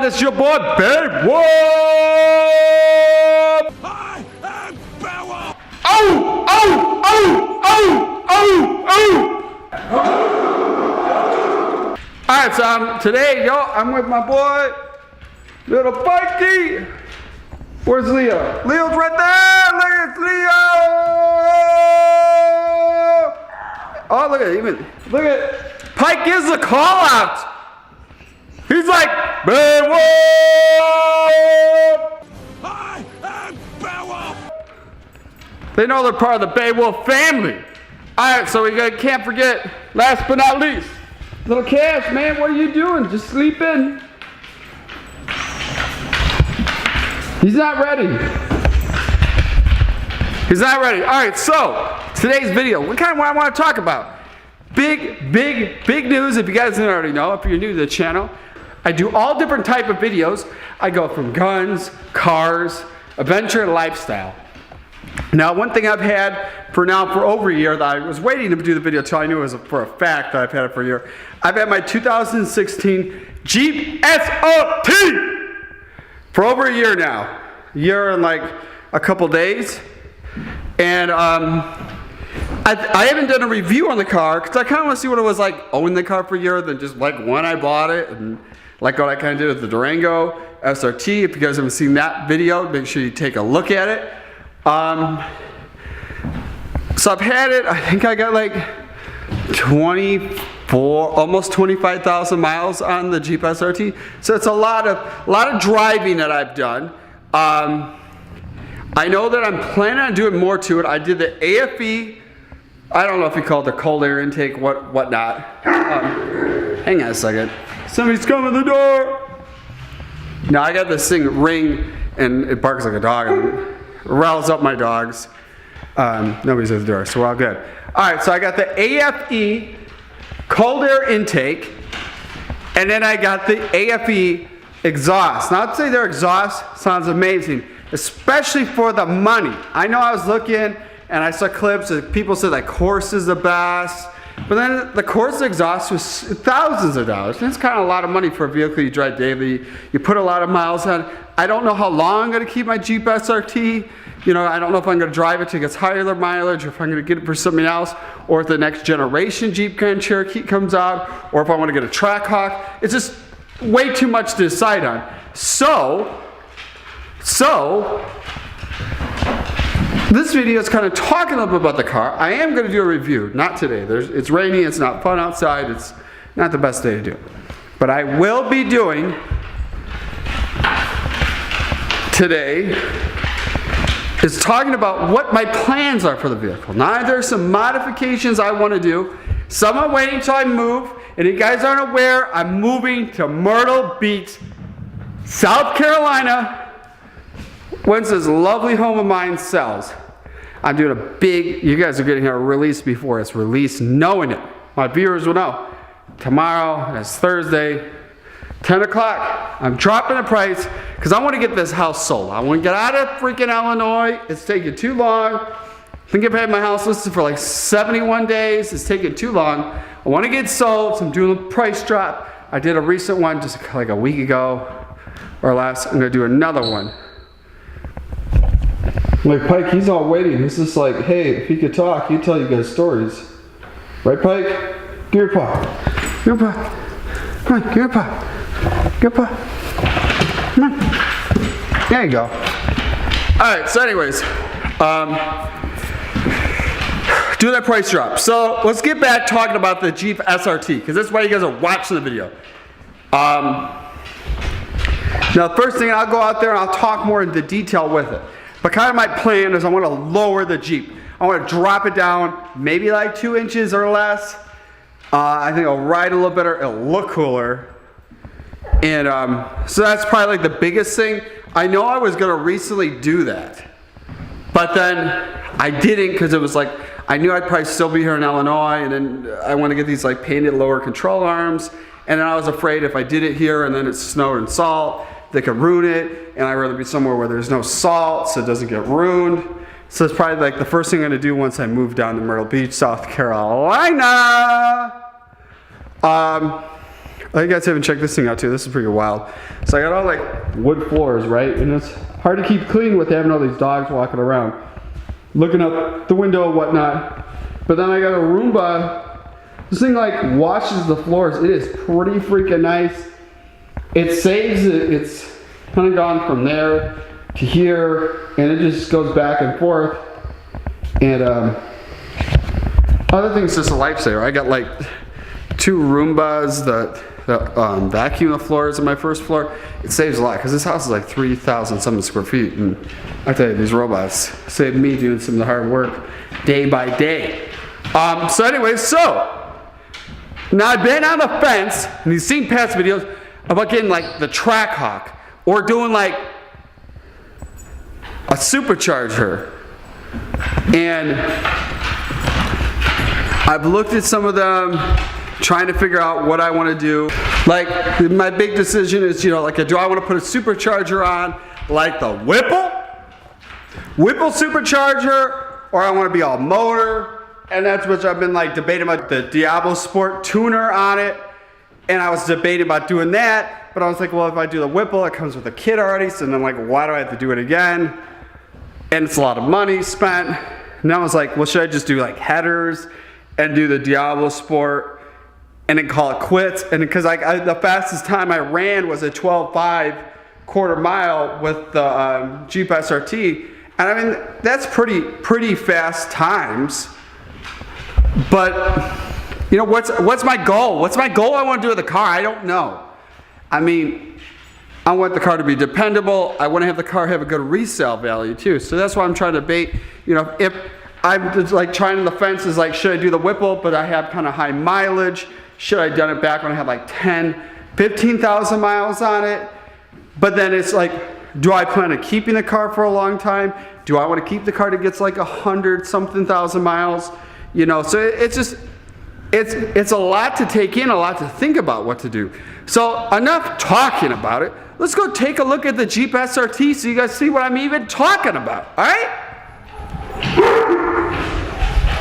This is your boy, BWoody. I am Beowulf! Oh, oh, oh, oh, oh, oh. Alright, so today, I'm with my boy, little Pikey. Where's Leo? Leo's right there! Look at Leo! Oh, look at him. Look at, Pike gives a call out. He's like, BWoody! I am Beowulf! They know they're part of the Beowulf family. Alright, so can't forget, last but not least, little Cash, man, what are you doing? Just sleeping? He's not ready. He's not ready. Alright, so, today's video, what I want to talk about? Big news, if you guys didn't already know, if you're new to the channel. I do all different type of videos. I go from guns, cars, adventure, and lifestyle. Now, one thing I've had for over a year that I was waiting to do the video until I knew it was for a fact that I've had it for a year. I've had my 2016 Jeep SRT for over a year now. A year and like a couple days. And I haven't done a review on the car because I kind of want to see what it was like owning the car for a year than just like when I bought it and like what I kind of did with the Durango SRT. If you guys haven't seen that video, make sure you take a look at it. So I've had it, I think I got like 24, almost 25,000 miles on the Jeep SRT. So it's a lot of driving that I've done. I know that I'm planning on doing more to it. I did the AFE, I don't know if you call it the cold air intake, whatnot. Hang on a second. Somebody's coming to the door. Now I got this thing ring and it barks like a dog and riles up my dogs. Nobody's at the door, so we're all good. Alright, so I got the AFE cold air intake and then I got the AFE exhaust. Now I'd say their exhaust sounds amazing, especially for the money. I know I was looking and I saw clips that people said like Corsa is the best. But then the Corsa exhaust was thousands of dollars. And it's kind of a lot of money for a vehicle you drive daily. You put a lot of miles on. I don't know how long I'm going to keep my Jeep SRT. You know, I don't know if I'm going to drive it till it gets higher mileage, or if I'm going to get it for something else, or if the next generation Jeep Grand Cherokee comes out, or if I want to get a Trackhawk. It's just way too much to decide on. So this video is kind of talking a little bit about the car. I am going to do a review, not today. It's rainy, it's not fun outside, it's not the best day to do it. But I will be doing today is talking about what my plans are for the vehicle. Now there's some modifications I want to do. Some I'm waiting until I move. And if you guys aren't aware, I'm moving to Myrtle Beach, South Carolina, once this lovely home of mine sells. I'm doing a big, you guys are getting a release before it's released, knowing it. My viewers will know. Tomorrow, that's Thursday, 10 o'clock, I'm dropping the price because I want to get this house sold. I want to get out of freaking Illinois. It's taking too long. I think I've had my house listed for like 71 days. It's taking too long. I want to get sold, so I'm doing a price drop. I did a recent one just like a week ago or less. I'm going to do another one. Like Pike, he's all waiting. He's just like, hey, if he could talk, he'd tell you guys stories. Right, Pike? Give your paw. Give your paw. Come on, give your paw. Give your paw. Come on. There you go. Alright, so anyways, do that price drop. So let's get back talking about the Jeep SRT, because that's why you guys are watching the video. Now the first thing, I'll go out there and I'll talk more into detail with it. But kind of my plan is I want to lower the Jeep. I want to drop it down maybe like 2 inches or less. I think it'll ride a little better, it'll look cooler. And so that's probably like the biggest thing. I know I was going to recently do that. But then I didn't, because it was like, I knew I'd probably still be here in Illinois, and then I want to get these like painted lower control arms. And then I was afraid if I did it here and then it snowed and salt, they could ruin it, and I'd rather be somewhere where there's no salt so it doesn't get ruined. So it's probably like the first thing I'm going to do once I move down to Myrtle Beach, South Carolina. Oh, you guys haven't checked this thing out too. This is pretty wild. So I got all like wood floors, right? And it's hard to keep clean with having all these dogs walking around, looking up the window and whatnot. But then I got a Roomba. This thing like washes the floors. It is pretty freaking nice. It saves it. It's kind of gone from there to here, and it just goes back and forth. And other thing's just a lifesaver. I got like 2 Roombas that vacuum the floors on my first floor. It saves a lot because this house is like 3,000 something square feet, and I tell you, these robots saved me doing some of the hard work day by day. So anyway, now I've been on the fence, and you've seen past videos about getting like the Trackhawk or doing like a supercharger, and I've looked at some of them, trying to figure out what I want to do. Like my big decision is, like, do I want to put a supercharger on like the Whipple supercharger, or I want to be all motor? And that's what I've been like debating about, the Diablo Sport tuner on it. And I was debating about doing that, but I was like, well, if I do the Whipple, it comes with a kit already, so then I'm like, why do I have to do it again? And it's a lot of money spent. And I was like, well, should I just do like headers and do the Diablo Sport and then call it quits? And because the fastest time I ran was a 12.5 quarter mile with the Jeep SRT, and I mean that's pretty fast times. But what's my goal? What's my goal I want to do with the car? I don't know. I mean, I want the car to be dependable. I want to have the car have a good resale value too. So that's why I'm trying to debate. If I'm just like trying on the fence, is like, should I do the Whipple, but I have kind of high mileage? Should I have done it back when I had like 15,000 miles on it? But then it's like, do I plan on keeping the car for a long time? Do I want to keep the car that gets like 100-something thousand miles? So it's just, it's a lot to take in, a lot to think about what to do. So enough talking about it. Let's go take a look at the Jeep SRT so you guys see what I'm even talking about, all right?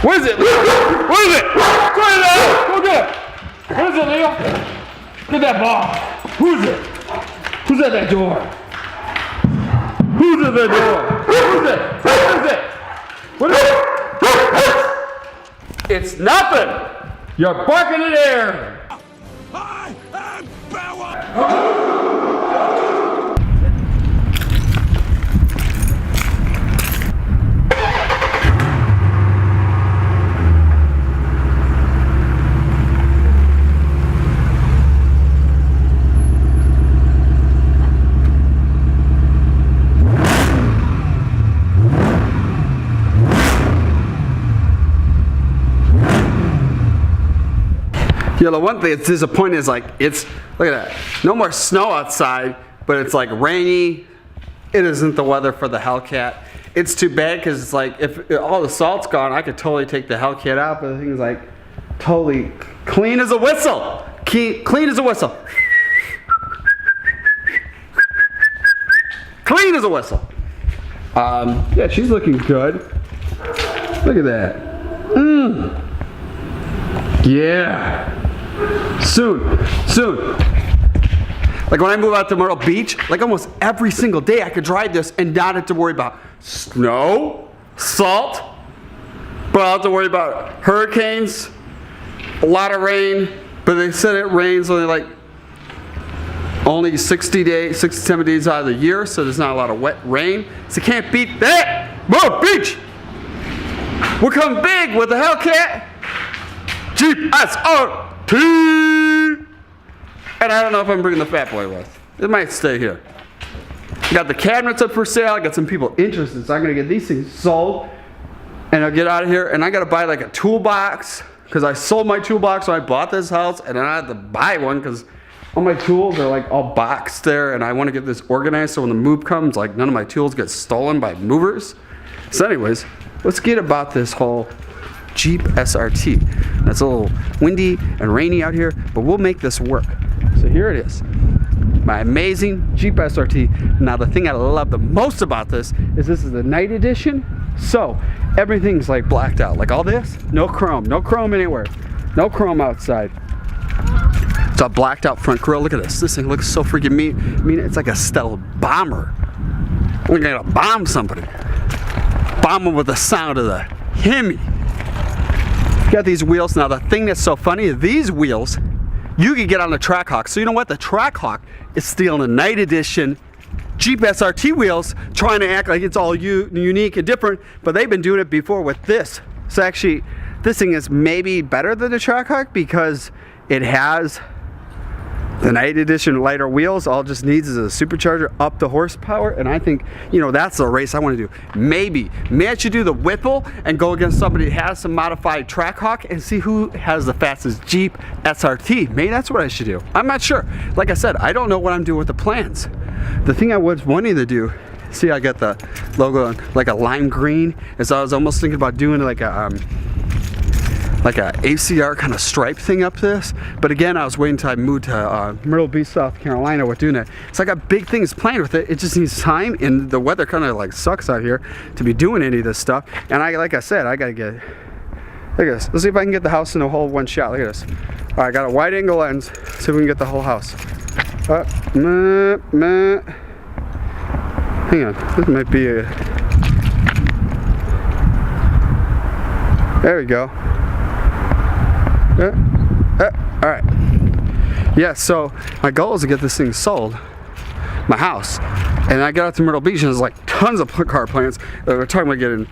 What is it, Leo? What is it? Go get it. What is it, Leo? Get that ball. Who's it? Who's at that door? Who's at that door? Who's it? What is it? What is it? It's nothing. You're barking in the air. I am Beowulf! The one thing that's disappointing is like, look at that, no more snow outside, but it's like rainy. It isn't the weather for the Hellcat. It's too bad because it's like, if all the salt's gone, I could totally take the Hellcat out, but the thing's like totally clean as a whistle. Clean as a whistle. Clean as a whistle. Yeah, she's looking good. Look at that. Yeah. Soon. Like when I move out to Myrtle Beach, like almost every single day I could drive this and not have to worry about snow, salt, but I'll have to worry about hurricanes, a lot of rain, but they said it rains only 67 days out of the year, so there's not a lot of wet rain. So you can't beat that. Myrtle Beach! We're coming big with the Hellcat Jeep SRT! And I don't know if I'm bringing the fat boy with. It might stay here. Got the cabinets up for sale. I got some people interested, so I'm gonna get these things sold, and I'll get out of here. And I gotta buy like a toolbox because I sold my toolbox when I bought this house, and then I had to buy one because all my tools are like all boxed there, and I want to get this organized so when the move comes, like none of my tools get stolen by movers. So anyways, let's get about this whole Jeep SRT. It's a little windy and rainy out here, but we'll make this work. So here it is, my amazing Jeep SRT. Now the thing I love the most about this is the night edition. So everything's like blacked out, like all this, no chrome anywhere, no chrome outside. It's a blacked out front grille. Look at this. This thing looks so freaking mean. I mean, it's like a stealth bomber. We're gonna bomb somebody. Bomb them with the sound of the Hemi. Got these wheels. Now the thing that's so funny is these wheels, you can get on the Trackhawk. So you know what? The Trackhawk is stealing a night edition Jeep SRT wheels, trying to act like it's all unique and different, but they've been doing it before with this. So actually, this thing is maybe better than the Trackhawk because it has the night edition lighter wheels. All it just needs is a supercharger, up the horsepower, and I think, you know, that's the race I want to do. Maybe I should do the Whipple and go against somebody that has some modified Trackhawk and see who has the fastest Jeep SRT. Maybe that's what I should do. I'm not sure. Like I said, I don't know what I'm doing with the plans. The thing I was wanting to do, see, I got the logo on, like a lime green, and so I was almost thinking about doing like a ACR kind of stripe thing up this, but again, I was waiting until I moved to Myrtle Beach, South Carolina with doing it. So I got big things planned with it. It just needs time, and the weather kind of like sucks out here to be doing any of this stuff. And like I said, I gotta get, look at this. Let's see if I can get the house in a whole one shot. Look at this. All right, I got a wide angle lens. See if we can get the whole house. Hang on, this might be a, there we go. All right. Yeah, so my goal is to get this thing sold, my house. And I got out to Myrtle Beach and there's like tons of car plans. We're talking about getting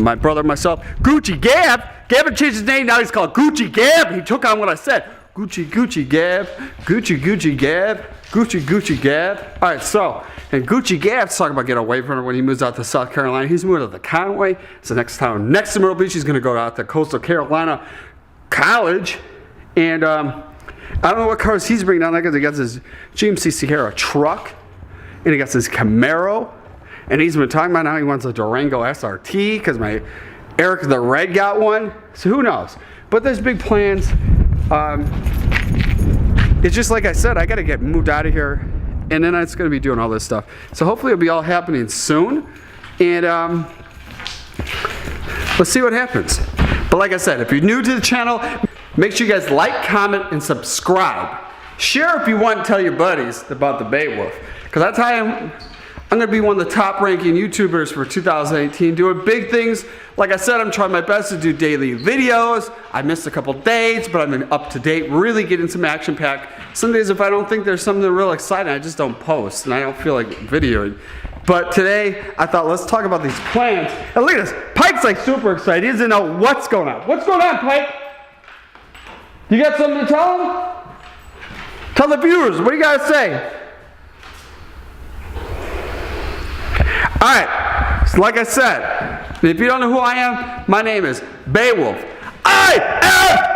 my brother and myself. Gucci Gab. Gavin changed his name, now he's called Gucci Gab. He took on what I said. Gucci Gab. Gucci Gab. Gucci Gab. All right, so, and Gucci Gab's talking about getting away from it when he moves out to South Carolina. He's moving to the Conway. It's the next town next to Myrtle Beach. He's gonna go out to Coastal Carolina College. And I don't know what cars he's bringing down there because he got his GMC Sierra truck and he got his Camaro, and he's been talking about how he wants a Durango SRT because my Eric the Red got one. So who knows? But there's big plans. It's just like I said, I got to get moved out of here, and then it's going to be doing all this stuff. So hopefully it'll be all happening soon, and let's see what happens. But like I said, if you're new to the channel, make sure you guys like, comment, and subscribe. Share if you want, and tell your buddies about the Beowulf. Because I tell you, I'm going to be one of the top ranking YouTubers for 2018, doing big things. Like I said, I'm trying my best to do daily videos. I missed a couple days, but I've been up to date, really getting some action packed. Some days if I don't think there's something real exciting, I just don't post, and I don't feel like videoing. But today, I thought, let's talk about these plans. And look at this, Pike's like super excited. He doesn't know what's going on. What's going on, Pike? You got something to tell him? Tell the viewers, what do you gotta say? Alright, so like I said, if you don't know who I am, my name is Beowulf. I am